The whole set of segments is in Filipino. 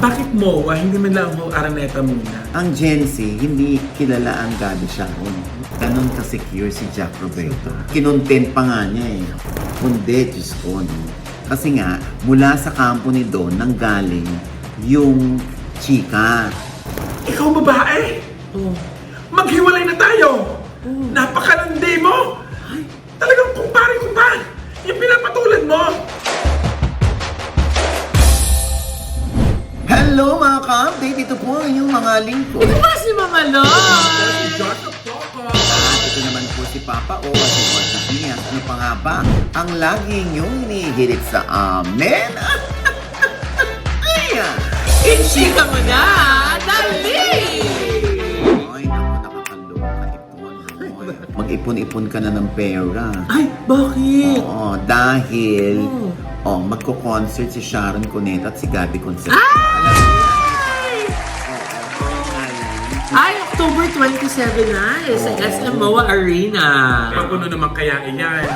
Bakit MOA? Hindi man lang mo Araneta muna. Ang Gen Z, hindi kilala ang Gabi Sharon. Ganon ka-secure si Jack Roberto. Kinontent pa nga niya eh. Kundi, Diyos ko, no? Kasi nga, mula sa kampo ni Don, nanggaling yung chika. Ikaw babae? Oh. Maghiwalay na tayo! Napakalandi mo! Talagang kumpare-kumpare! Yung pinapatulad mo! Hello mga ka-update! Ito po ang inyong mga lingkod. Ito ba si Mama Loy? At ito naman po si Papa O at si Juan Sabias. Ano pa nga ba ang lagi niyong inihirit sa amin? Ayan! Inchika mo na! Dali! Ay, naku, nakakaloka ipon. Mag-ipon-ipon ka na ng pera. Ay, bakit? Oo, dahil magko-concert si Sharon Cuneta at si Gabby Concepcion. Ay, October 27 na sa SM MOA Arena. Papuno naman kaya iyan.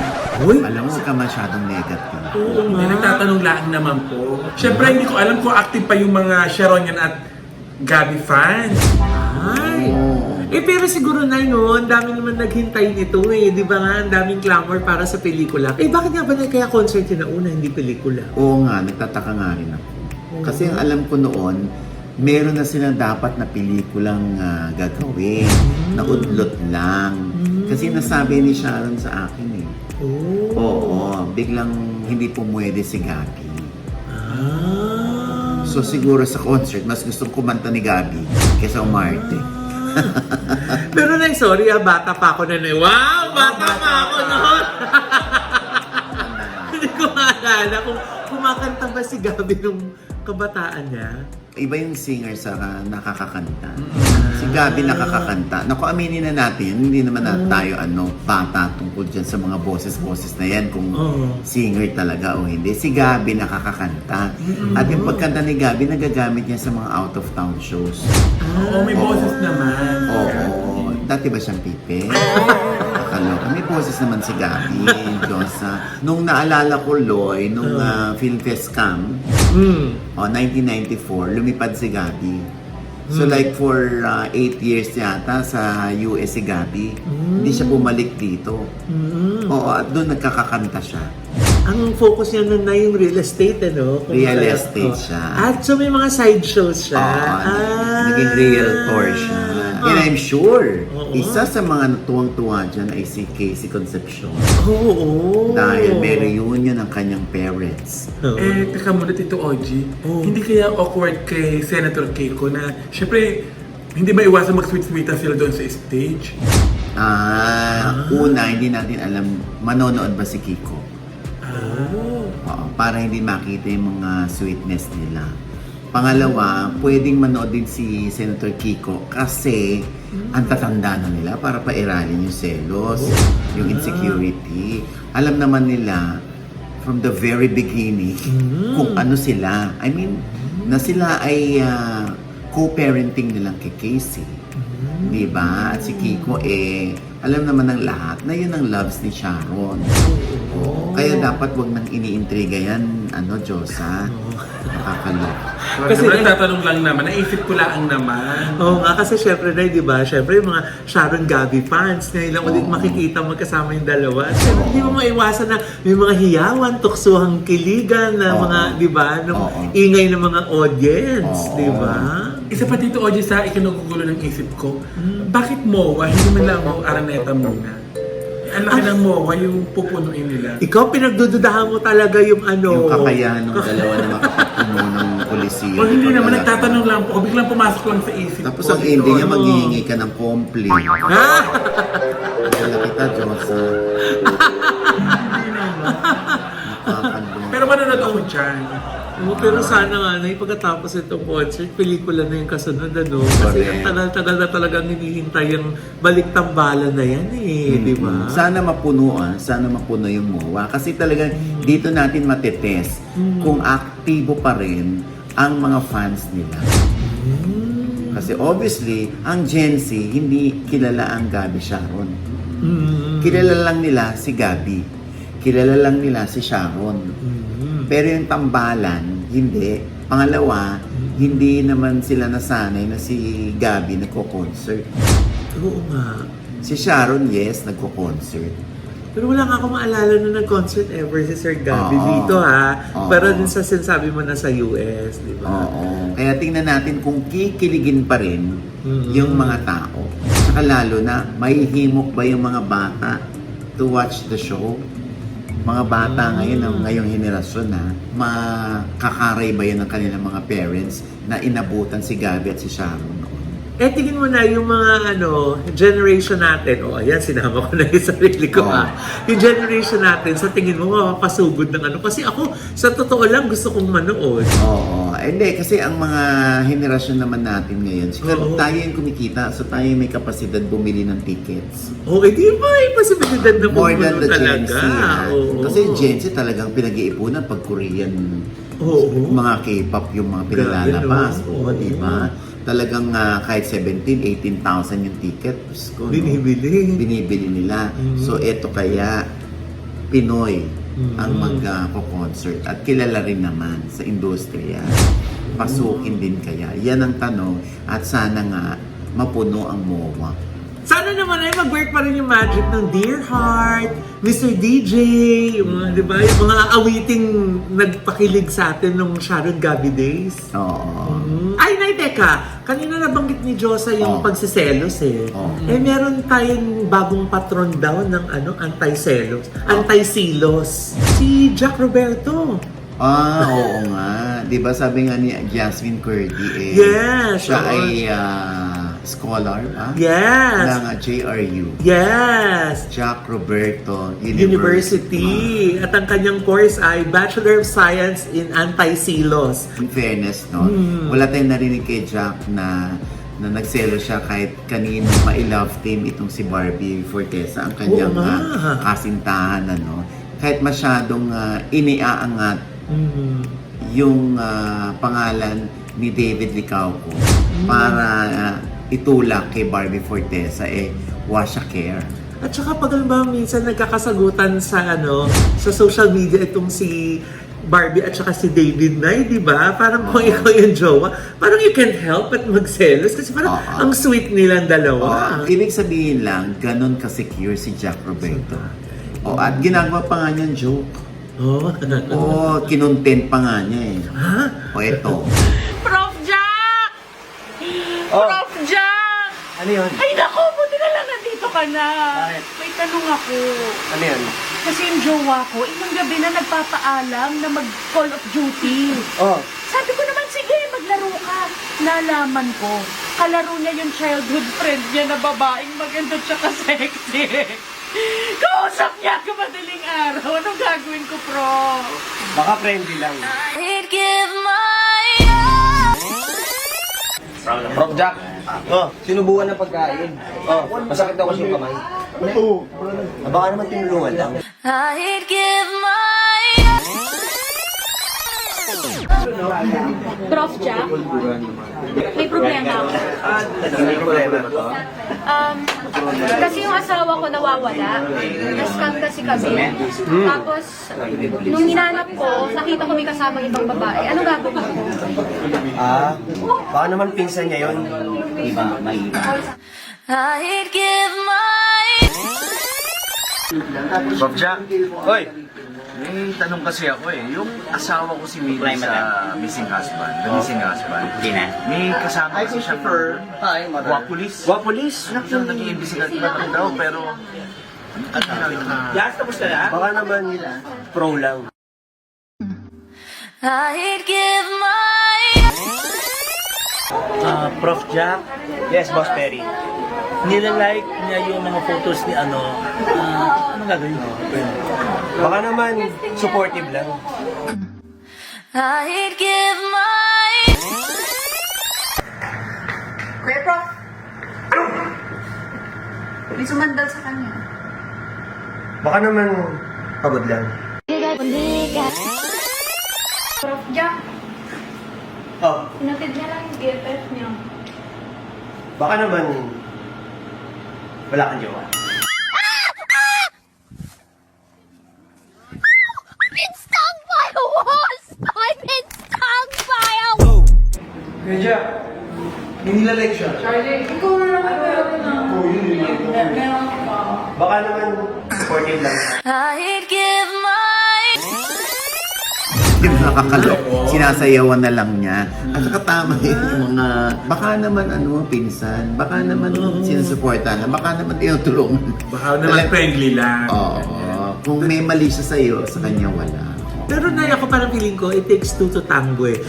Uy, Alam mo, huwag ka masyadong negative. oo Hindi, nga. nagtatanong lang naman po. Siyempre, hindi ko alam kung active pa yung mga Sharonian at Gabi fans. Ay. Oo. Pero siguro na yun, dami naman naghintay nito eh. Di ba nga, ang daming clamor para sa pelikula. Bakit nga ba na kaya concert yun na una, hindi pelikula? Oo nga, nagtataka nga rin ako. Kasi ang alam ko noon, meron na silang dapat na pelikulang gagawin. Naudlot lang. Kasi nasabi ni Sharon sa akin eh. Oh. Oo, biglang hindi pumwede si Gabi. Ah. So siguro sa concert, mas gustong kumanta ni Gabi kaysa umarte. Pero na, sorry bata pa ako na Wow, bata pa ako noon. Hindi ko maalala kung kumakanta ba si Gabi nung kabataan niya. Iba yung singer sa nakakakanta. Si Gabi nakakakanta. Naku, aminin na natin, hindi naman na tayo bata tungkol dyan sa mga boses-boses na yan kung singer talaga o hindi. Si Gabi nakakakanta. At yung pagkanta ni Gabi, nagagamit niya sa mga out-of-town shows. Oo, may boses naman. Oo. Dati ba siyang pipe? Nakaloka. May boses naman si Gabi. Diyosa. Nung naalala ko, Loy, nung Film Fest Camp, 1994, lumipad si Gabi. So like for 8 years yata sa US si Gabi, hindi siya bumalik dito. Oo, at doon nagkakakanta siya. Ang focus niya nun na yung real estate, ano? Real estate siya. At so may mga side shows siya. Naging realtor siya. And I'm sure, Oo. isa sa mga natuwang-tuwa dyan ay si Casey Concepcion. Oo. Dahil may reunion ng kanyang parents. Teka muna Tito Oji, hindi kaya awkward kay Senator Keiko na, syempre, hindi ba iwasan mag-sweet-sweetan sila doon sa stage? Una, hindi natin alam, manonood ba si Kiko? Oo, para hindi makita yung mga sweetness nila. Pangalawa, pwedeng manood din si Senator Kiko kasi ang tatanda na nila para pairalin yung selos, yung insecurity. Alam naman nila from the very beginning kung ano sila. I mean, na sila ay co-parenting nilang kay Casey. Diba? At si Kiko alam naman ng lahat na yun ang loves ni Sharon. Kaya dapat wag nang iniintriga yan, Diyosa. Nakakaloka. Kasi nagtatanong lang naman, naisip ko lang naman. Oo nga, kasi syempre na, di ba? Syempre yung mga Sharon Gabi fans, ngayon lang ulit makikita magkasama yung dalawa. At syempre, hindi mo maiwasan na may mga hiyawan, tuksuhang kiligan na mga, di ba? Ingay ng mga audience, di ba? Isa pa Tito Oji sa ikinagugulo ng isip ko, bakit MOA? Hindi man lang mo Araneta muna. Ang laki ng MOA, yung pupunuin nila. Ikaw, pinagdududahan mo talaga yung Yung kakayahan ng dalawa na makapagpuno ng polisiya. O hindi naman, nagtatanong lang po. Biglang pumasok lang sa isip Tapos ko. ang ending niya, maghihingi ka ng complaint. Ha? Wala kita, Diyosa. Hindi naman. Nakakaloka. Pero manonood ako dyan. Pero sana nga na pagkatapos itong concert, pelikula na yung kasunod, ano? Kasi Correct. ang tagal-tagal na talagang hinihintay yung balik-tambalan na yan di ba? Sana mapuno yung MOA. Kasi talagang dito natin matetest kung aktibo pa rin ang mga fans nila. Kasi obviously, ang Gen Z, hindi kilala ang Gabi Sharon. Kilala lang nila si Gabi. Kilala lang nila si Sharon. Pero yung tambalan, Hindi. Pangalawa, hindi naman sila nasanay na si Gabby nagko-concert. Oo nga. Si Sharon, yes, nagko-concert. Pero wala nga ako maalala na nag-concert ever si Sir Gabby Oo. dito ha. Oo. Pero din sa sinasabi mo na sa US, di ba? Oo. Kaya tingnan natin kung kikiligin pa rin Mhm. yung mga tao. Saka lalo na, may himok ba yung mga bata to watch the show? Mga bata ngayon, ngayong henerasyon na, makakaray ba yun ng kanilang mga parents na inabutan si Gabby at si Sharon noon? Eh, tingin mo na yung mga generation natin, ayan, sinama ko na yung sarili ko Oo. Yung generation natin, sa tingin mo, mapapasugod ng Kasi ako, sa totoo lang, gusto kong manood. Oo. Hindi, kasi ang mga henerasyon naman natin ngayon, siguro Oo. tayo yung kumikita, so tayo yung may kapasidad bumili ng tickets. Okay, di ba? May posibilidad na More than bumuno the Gen Z. talaga. Ha? Oo. Kasi Gen Z talagang pinag-iipunan pag Korean Oo. mga K-pop yung mga pinalalabas. Grabe, no? Oo, di ba? Talagang kahit 17, 18,000 yung ticket. Diyos ko, no? Binibili. Binibili nila. Mhm. So, eto kaya, Pinoy Mhm. ang magko-concert. At kilala rin naman sa industriya. Pasukin din kaya. Yan ang tanong. At sana nga, mapuno ang MOA. Sana naman ay mag-work pa rin yung magic ng Dear Heart, Mr. DJ, yung mga, di ba? Yung mga awiting nagpakilig sa atin nung Sharon Gabby days. Oo. Ay, nay, teka. Kanina nabanggit ni Josa yung Oh. pagsiselos eh. Oh. Eh, meron tayong bagong patron daw ng anti-selos. Anti-silos. Si Jack Roberto. Oo nga. Di ba sabi nga ni Jasmine Curdy Yes, siya oo. ay scholar Yes. ng JRU. Yes. Jack Roberto University. At ang kanyang course ay Bachelor of Science in Anti-Silos. In fairness, no? Wala tayong narinig kay Jack na nagselo siya kahit kanino ma-love team itong si Barbie Fortesa, ang kanyang Oo nga. kasintahan, ano? Kahit masyadong iniaangat yung pangalan ni David Licauco para itulak kay Barbie Fortesa, washa care. At saka pag ba minsan nagkakasagutan sa sa social media itong si Barbie at saka si David Nay, di ba? Parang kung ikaw yung jowa, parang you can't help but magselos kasi parang Oo. ang sweet nilang dalawa. Ibig sabihin lang, ganun ka-secure si Jack Roberto. At ginagawa pa nga niyang joke. Oh. Kinontent pa nga niya eh. Ha? Eto. Prof. Jack! Prof. Jack! Ano yun? Ay nako, buti na lang nandito ka na. Bakit? May tanong ako. Ano yun? Kasi yung jowa ko, isang gabi na nagpapaalam na mag-Call of Duty. Oh, Sabi ko naman, sige, maglaro ka. Nalaman ko, kalaro niya yung childhood friend niya na babaeng maganda tsaka sexy. Kausap niya ka madaling araw. Anong gagawin ko, Prof? baka friendly lang. Prof. Jack, sinubukan ng pagkain. Masakit daw kasi yung kamay. Baka naman tinulungan lang. Prof. Jack, may problema ako. May problema. Kasi yung asawa ko nawawala. Na-scam kasi kami. Tapos, nung hinanap ko, nakita ko may kasamang ibang babae. Ano gagawin ko? Baka naman pinsan niya yun. Iba, may iba. Prof. Jack, hoy, may tanong kasi ako yung asawa ko si Millie sa missing husband, the missing husband. May kasama kasi siya Wapulis. Wapulis? Siya nag-iimbisigat pa daw, pero Baka naman pro lang. Prof. Jack, Yes, Boss Perry. nilalike niya yung mga photos ni ano gagawin mo? Baka naman supportive lang. Kuya Prof, may sumandal sa kanya. Baka naman pagod lang. Prof. Jack, Oh, inatid niya lang yung BFF niya. baka naman wala kang jowa. Been stung by a wasp! I've been stung! Jack. Hindi nilalike siya. Charlie, ikaw na naman meron na. Meron ka. Baka naman supportive lang. I'd give my Yung nakakalok, sinasayawan na lang niya. At saka tama yung mga, baka naman pinsan, baka naman sinusuportahan, baka naman tinutulungan. Baka naman friendly lang. Oo. Kung may mali siya sa'yo, sa kanya wala. Pero Nay, ako parang feeling ko, it takes two to tango eh.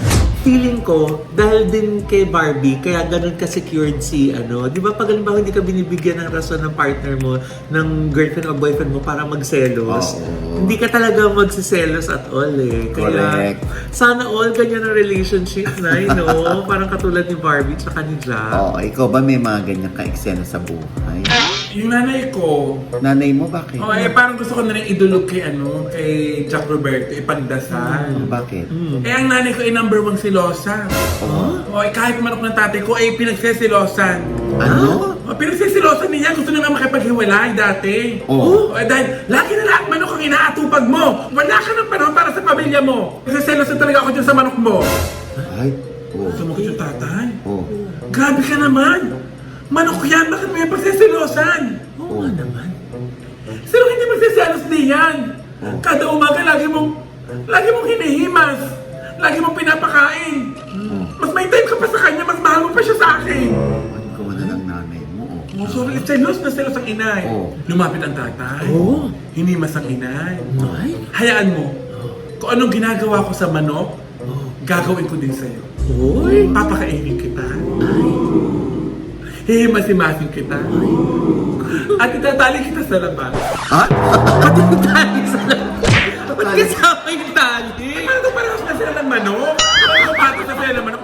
Feeling ko, dahil din kay Barbie, kaya ganun ka-secured si di ba pag halimbawa hindi ka binibigyan ng rason ng partner mo, ng girlfriend o boyfriend mo para magselos, Oo. hindi ka talaga magsiselos at all eh. Kaya, Correct. sana all ganyan ang relationship, Nay, no? Parang katulad ni Barbie tsaka ni Jack. Oo, ikaw ba may mga ganyan ka-eksena sa buhay? Yung nanay ko, Nanay mo, bakit? parang gusto ko na rin idulog kay Jack Roberto, ipagdasal. Bakit? Ang nanay ko ay number 1 silosa. Kahit manok ng tatay ko ay pinagsisilosan. Ano? Pinagsisilosan niya, gusto na nga makipaghiwalay dati. Oo. Dahil lagi na lang manok ang inaatupag mo. Wala ka ng panahon para sa pamilya mo. Nagsiselosan talaga ako dyan sa manok mo. Ay, oo. Sumakit yung tatay. Oo. Grabe ka naman. Manok yan, bakit mo yung pagsisilosan? Oo nga naman. Sino hindi magsisilos diyan? Kada umaga lagi mong hinihimas. Lagi mong pinapakain. Mas may time ka pa sa kanya, mas mahal mo pa siya sa akin. Ano ka man na ng nanay mo? Oh, sorry, selos na selos ang inay. Oo. Lumapit ang tatay. Oo. Hinimas ang inay. Ay. Hayaan mo. Kung anong ginagawa ko sa manok, gagawin ko din sa'yo. Uy. Papakainin kita. Hihimas-himasin kita. At itatali kita sa labas. Ha? Pati yung tali sa labas. Ba't kasama yung tali? Ano parehas na sila ng manok? Ano patos na sila ng manok?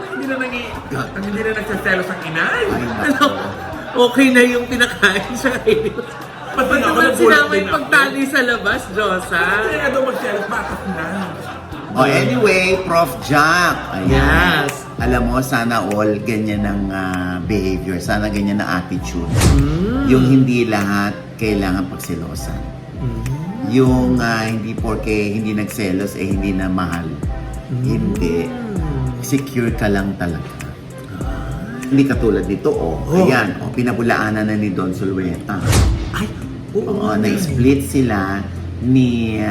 Hindi na nagsaselos ang inay. Ano? Okay na yung pinakain sa kayo. Ba't Ba't ako naman nagulat sinama din yung ako? pagtali sa labas, Josa? Kaya daw magselos, patos na. Anyway, Prof. Jack. Ayan. Yes. Alam mo, sana all ganyan ng behavior. Sana ganyan na attitude. Yung hindi lahat kailangan pagselosan. Yung hindi porke hindi nagselos, hindi na mahal. Hindi. Secure ka lang talaga. Hindi katulad dito, Ayan, pinabulaanan na ni Don Zulueta. Ay, Oo, na-split sila ni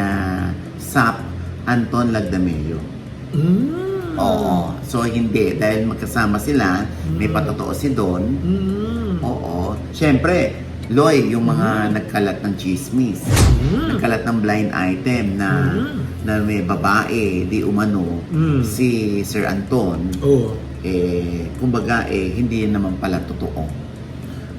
Sap Anton Lagdameo. Oo. So, hindi. Dahil magkasama sila, may patotoo si Don. Oo. Siyempre, Loy, yung mga nagkalat ng chismis. Nagkalat ng blind item na may babae, di umano, si Sir Anton. Oo. Kumbaga, hindi naman pala totoo.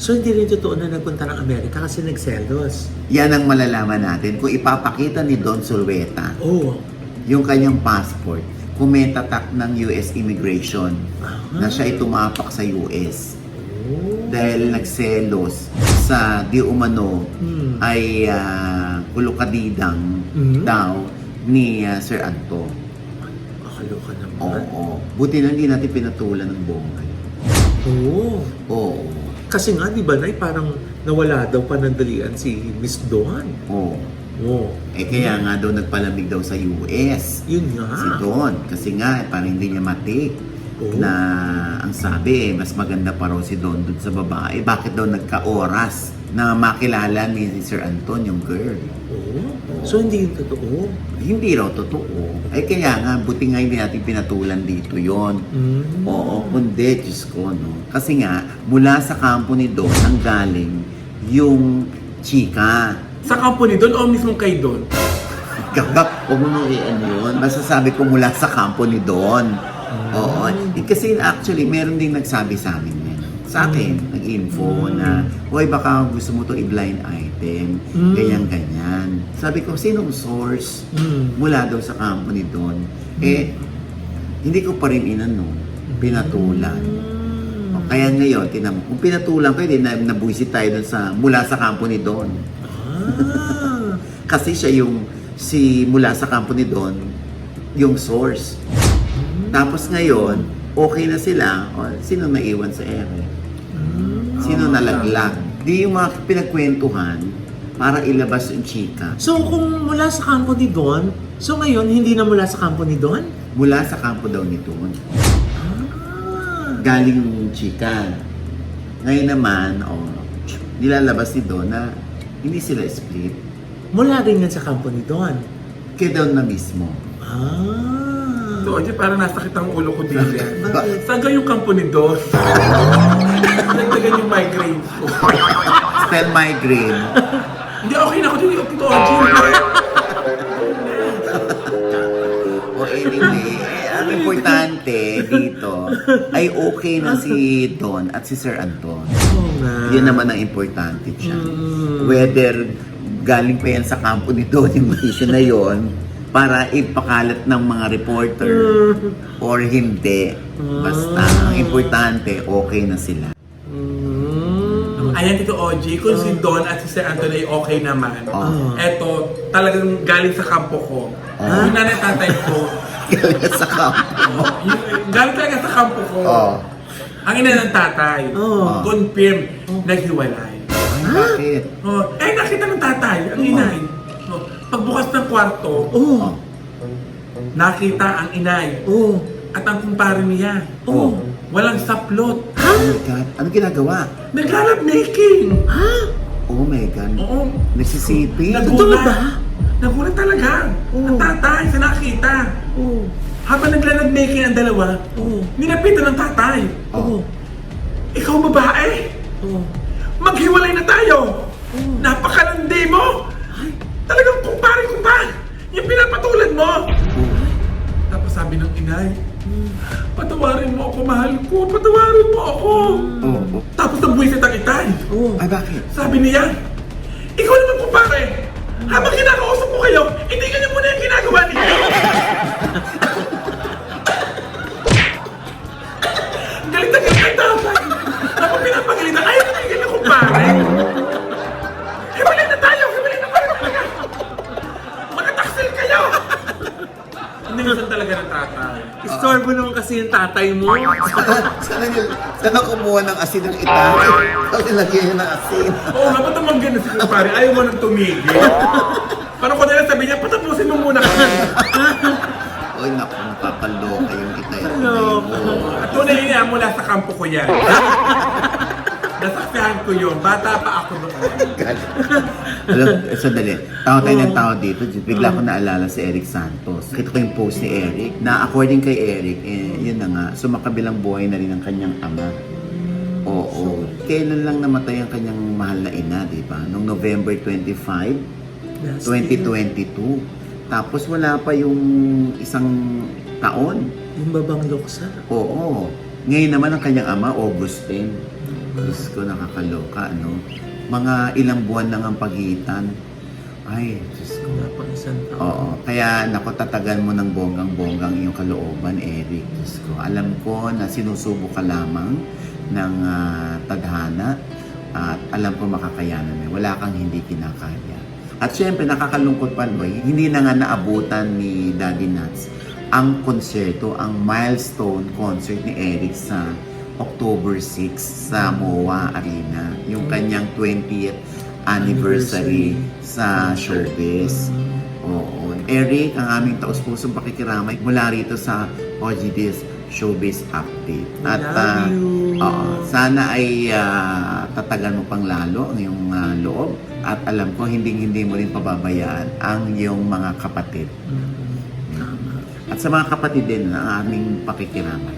So, hindi rin totoo na nagpunta ng Amerika kasi nagselos. Yan ang malalaman natin kung ipapakita ni Don Zulueta Oo. yung kanyang passport kung may tatak ng US Immigration na siya ay tumapak sa US dahil nagselos sa di umano ay kulukadidang daw ni Sir Anto. Makaloka naman. Oo. Buti na hindi natin pinatulan ng bongay. Oo. Oo. Kasi nga, di ba, Nay, parang nawala daw panandalian si Miss Dawn. Oo. Oo. Kaya nga daw nagpalamig daw sa US. Yun nga. Si Don. Kasi nga, parang hindi niya matik. Oo. Na ang sabi, mas maganda pa raw si Don dun sa babae. Bakit daw nagka-oras na makilala ni Sir Anton yung girl? Oo. So, hindi yun totoo. Hindi raw totoo. Kaya nga, buti nga hindi natin pinatulan dito yon. Oo, kundi, Diyos ko, no? Kasi nga, mula sa kampo ni Don, ang galing yung chika. Sa company doon o mismo kay Don? Gagap, huwag mo nung yun. Masasabi ko mula sa kampo ni Don. Oo. Kasi actually, meron ding nagsabi sa amin yan. Sa akin, nag-info na, hoy, baka gusto mo to i-blind item. Ganyan-ganyan. Sabi ko, sinong source? Mula daw sa kampo ni Don. Hindi ko pa rin pinatulan. Kaya ngayon, tinan mo, kung pinatulan ko, nabuisit tayo dun mula sa kampo ni Don. Kasi siya mula sa kampo ni Don, yung source. Tapos ngayon, okay na sila, sino naiwan sa ere? Sino nalaglag? Di yung mga pinagkwentuhan para ilabas yung chika. So, kung mula sa kampo ni Don, so ngayon, hindi na mula sa kampo ni Don? Mula sa kampo daw ni Don. galing yung chika. Ngayon naman, nilalabas ni Don na hindi sila split. Mula rin yan sa company doon. Kay Don na mismo. Ah. So, Oji, parang nasakit ang ulo ko din yan. Bakit? Saan ka yung company doon? Nagdagan yung migraine ko. Still migraine. Hindi, okay na ako din yung Tito Oji. O anyway, ang importante dito ay okay na si Don at si Sir Anton. Oo nga. Yun naman ang importante siya. Whether galing pa yan sa kampo ni Don yung issue na yon para ipakalat ng mga reporter or hindi. Basta, ang importante, okay na sila. Ayan, Tito Oji, kung si Don at si Sir Anton ay okay naman. Oh. Eto, talagang galing sa kampo ko. Yung nanay tatay ko, Galing sa kampo. galing talaga sa kampo ko. Oh. Ang ina ng tatay, confirm, naghiwalay. Bakit? Nakita ng tatay, ang inay. Pagbukas ng kwarto, Oh. nakita ang inay Oo. at ang kumpare niya. Walang saplot. Oh my God. Ano ginagawa? Naglalab making. Oh my God. Oo. Nagsisiping. Nagulat. Nagulat talaga. Ang tatay sa nakita. Habang naglalab making ang dalawa, nilapitan ng tatay. Ikaw babae? Maghiwalay na tayo. Napakalandi mo. Talagang kumpare. Yung pinapatulan mo. Tapos sabi ng inay, patawarin mo ako, mahal ko. Patawarin mo ako. Tapos nabwisit ang itay. Ay, bakit? Sabi niya, ikaw naman kumpare. Habang kinakausap ko kayo, hindi ganyan muna yung ginagawa ninyo. Galit na galit ang tatay. Tapos pinapagalitan, ayaw na ganyan kumpare. Hiwalay na tayo, hiwalay na tayo talaga. Makataksil kayo. Hindi minsan talaga ng tatay. Istorbo naman kasi yung tatay mo. Sana kumuha ng asin ng itay. Tapos nilagyan niya ng asin. Oo nga, ba't naman ganun si kumpare? Ayaw mo nang tumigil. Paano ko nila sabi niya, patapusin mo muna kami. Oy, naku, napapaloka yung itay. At tunay niya mula sa kampo ko yan. Nasaksihan ko yun. Bata pa ako noon. Alam, sandali. Tao tayo ng tao dito. Bigla ko naalala si Eric Santos. Kita ko yung post ni Eric na according kay Eric, yun na nga, sumakabilang buhay na rin ang kanyang ama. Oo. Kailan lang namatay ang kanyang mahal na ina, di ba? Noong November 25, 2022. Tapos wala pa yung isang taon. Yung babang luksa. Oo. Ngayon naman ang kanyang ama, August 10. Diyos ko, nakakaloka, ano? Mga ilang buwan lang ang pagitan. Ay, Diyos ko. Wala pang isang taon. Oo. Kaya, naku, tatagan mo ng bonggang-bonggang iyong kalooban, Eric. Diyos ko. Alam ko na sinusubo ka lamang ng tadhana at alam ko makakayanan mo. Wala kang hindi kinakaya. At syempre, nakakalungkot pa, Loy, hindi na nga naabutan ni Daddy Nuts ang konserto, ang milestone concert ni Eric sa October 6 sa MOA Arena. Yung kanyang 20th anniversary sa showbiz. Oo. Eric, ang aming taus-pusong pakikiramay mula rito sa OGD's Showbiz Update. At sana ay tatagan mo pang lalo ang iyong loob. At alam ko, hindi mo rin pababayaan ang iyong mga kapatid. At sa mga kapatid din, ang aming pakikiramay.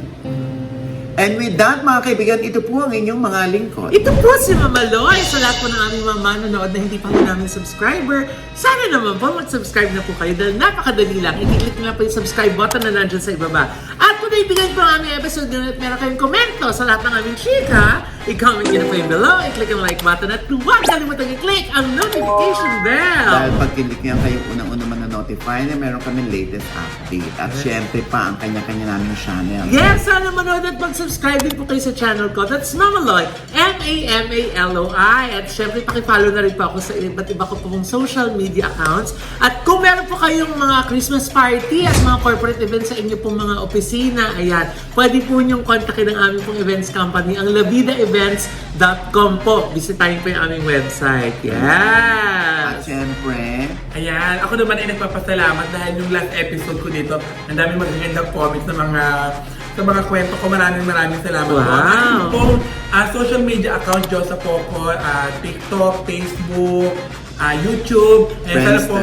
And with that, mga kaibigan, ito po ang inyong mga lingkod. Ito po si Mama Loy. Sa lahat po ng aming mga manonood na hindi pa rin namin subscriber, sana naman po mag-subscribe na po kayo dahil napakadali lang. I-click na po yung subscribe button na nandyan sa ibaba. At kung naibigan po ang aming episode at meron kayong komento sa lahat ng aming chika, i-comment nyo na po yung below, i-click ang like button at huwag kalimutan i-click ang notification bell. Dahil pag click niya kayo unang-una man-notify na meron kami latest update. At syempre pa ang kanya-kanya naming channel. Yes, sana manood at mag-subscribe din po kayo sa channel ko. That's Mama Loy, M-A-M-A-L-O-I. At syempre, pakifollow na rin po ako sa iba't iba ko pong social media accounts. At kung meron po kayong mga Christmas party at mga corporate events sa inyo pong mga opisina, ayan, pwede po niyong kontakin ang aming pong events company, ang lavidaevents.com po. Bisitahin po yung aming website. Yeah! At syempre, Ayan, ako naman ay nagpapasalamat dahil yung last episode ko dito, ang dami magagandang comments sa mga kwento ko. Maraming salamat po. Wow. Ang aking pong social media account, Josa Poco, TikTok, Facebook, YouTube, and sana po,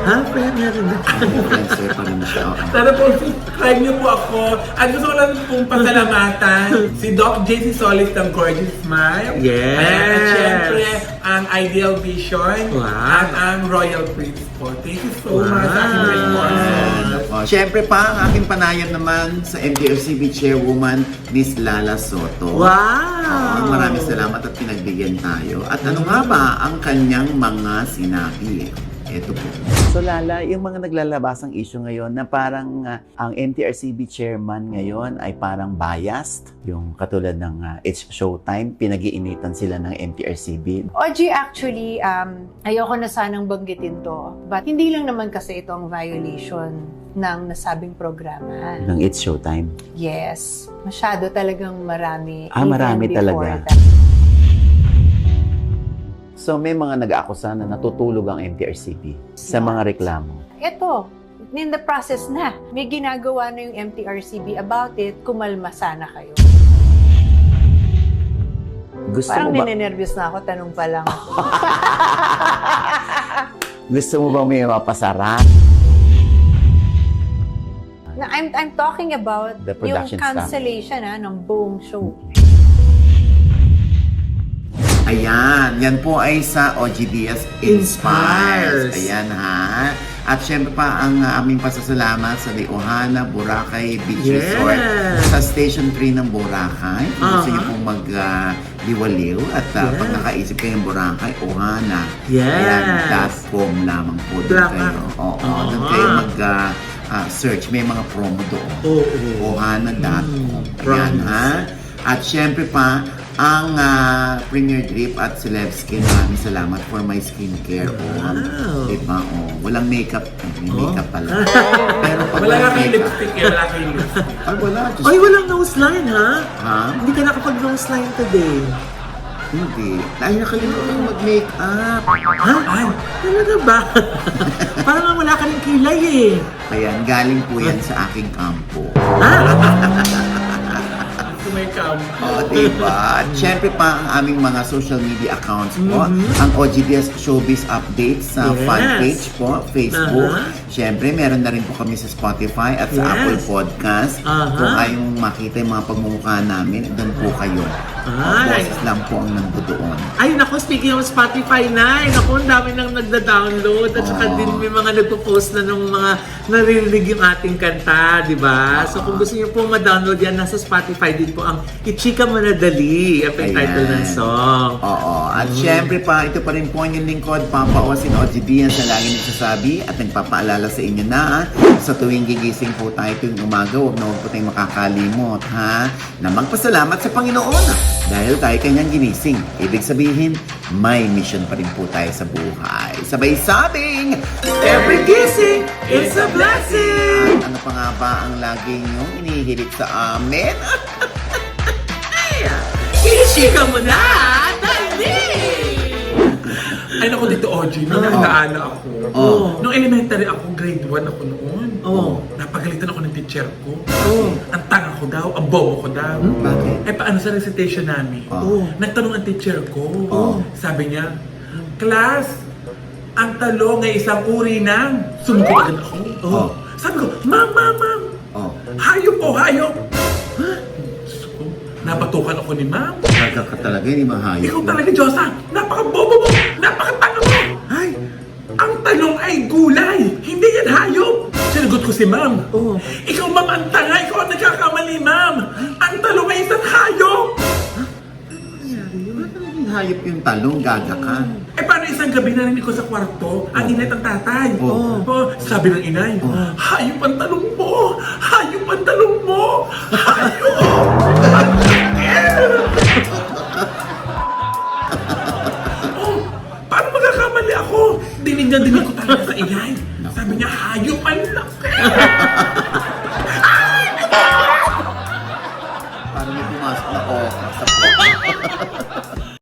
Ha? Kaya meron na. influencer pa rin siya. Oo. sana po subscribe niyo po ako. At gusto ko lang pong pasalamatan si Doc JC Solis ng Gorgeous Smile. Yes. Ayan, at syempre, ang Ideal Vision Wow. at ang Royal Prince po. Thank you so much sa aking response. Siyempre pa, ang aking panayam naman sa MTRCB Chairwoman, Miss Lala Soto. Wow! Maraming salamat at pinagbigyan tayo. At ano nga ba ang kanyang mga sinabi? Ito po. So Lala, yung mga naglalabasang issue ngayon na parang ang MTRCB chairman ngayon ay parang biased. Yung katulad ng It's Showtime, pinag-iinitan sila ng MTRCB. OG, actually, ayoko na sanang banggitin to. But hindi lang naman kasi ito ang violation ng nasabing programa. Ng It's Showtime. Yes. Masyado talagang marami. Marami even talaga. before that. So may mga nag-aakusa na natutulog ang MTRCB sa mga reklamo. Ito, in the process na. May ginagawa na yung MTRCB about it. Kumalma sana kayo. Gusto Parang mo ba, ninenervyos na ako, tanong pa lang. gusto mo bang may mapasara? Na I'm talking about The yung production staff. cancellation ng buong show. Ayan, yan po ay sa OGDS Inspires. Ayan ha. At syempre pa ang aming pasasalamat sa Leohana, Boracay Beach Yes. Resort sa Station 3 ng Boracay. Kung gusto niyo pong mag-liwaliw at pag nakaisip kayo ng Boracay, Ohana. Yes. Ayan, .com lamang po doon Tama. kayo. Oo, doon kayo mag-search. May mga promo doon. Ohana.com. Ayan ha. At syempre pa, ang Premier Drip at Celebskin, maraming salamat for my skincare. Wow. Diba? Walang makeup. May makeup pala. Pero pag Wala walang kang makeup, lipstick eh, wala kang lipstick. ay wala. Just, Ay, walang nose line, ha? ha? Hindi ka nakapag-nose line today. Hindi. Ay, nakalimutan ko mag-makeup. Ha? Ay, talaga ba? Parang nga wala ka rin kilay eh. Ayan, galing po yan sa aking kampo. Gusto may cam. Diba? At syempre pa ang aming mga social media accounts po. Ang OGDS Showbiz Updates sa Yes. fan page po, Facebook. Uh-huh. Syempre, meron na rin po kami sa Spotify at sa Yes. Apple Podcast. Uh-huh. Kung kayong makita yung mga pagmumukha namin, doon po kayo. Ay. Boses lang po ang nandoon. Ay, naku, speaking of Spotify na, naku, ang dami nang nagda-download at saka din may mga nagpo-post na ng mga naririnig yung ating kanta, di ba? So kung gusto niyo po ma-download yan, nasa Spotify din po ang Ichika Mo na Dali, ang title ng song. Oo. At syempre pa, ito pa rin po ang inyong lingkod, Papa Osin OGD, sa lagi nagsasabi at nagpapaalala sa inyo na sa tuwing gigising po tayo tuwing umaga, huwag na huwag po tayong makakalimot, ha? Na magpasalamat sa Panginoon dahil tayo kanyang ginising. Ibig sabihin, may mission pa rin po tayo sa buhay. Sabay sabing, Every kissing is a blessing! ano pa nga ba ang lagi niyong inihilit sa amin? Ichika Mo na Dali! Ay naku dito, OG, nung nagdaan na ako. Oh. Nung elementary ako, grade 1 ako noon. Oh. Napagalitan ako ng teacher ko. Ang tanga ko daw, ang bobo ko daw. Bakit? Eh paano sa recitation namin? Oh. Nagtanong ang teacher ko. Sabi niya, Class, ang talong ay isang uri ng... Sumukot agad ako. Sabi ko, Ma'am! Oh. Hayop po, hayop! Ha? Diyos ko, napatukan ako ni Ma'am. Gaga ka talaga, hindi mahayop. Ikaw talaga, Diyosa! Napaka-bobo mo! Napaka-tanga mo! Ay! Ang talong ay gulay! Hindi yan hayop! Sinagot ko si Ma'am. Ikaw, Ma'am, ang tanga! Ikaw ang nagkakamali, Ma'am! Ang talong ay isang hayop! Hayop yung talong, gaga ka. Eh, paano isang gabi narinig ko sa kwarto, ang inay ng tatay? Sabi ng inay, hayop ang talong mo! Hayop ang talong mo! Hayop! Paano magkakamali ako? Dinig na dinig ko talaga sa inay. Sabi niya, hayop ang laki!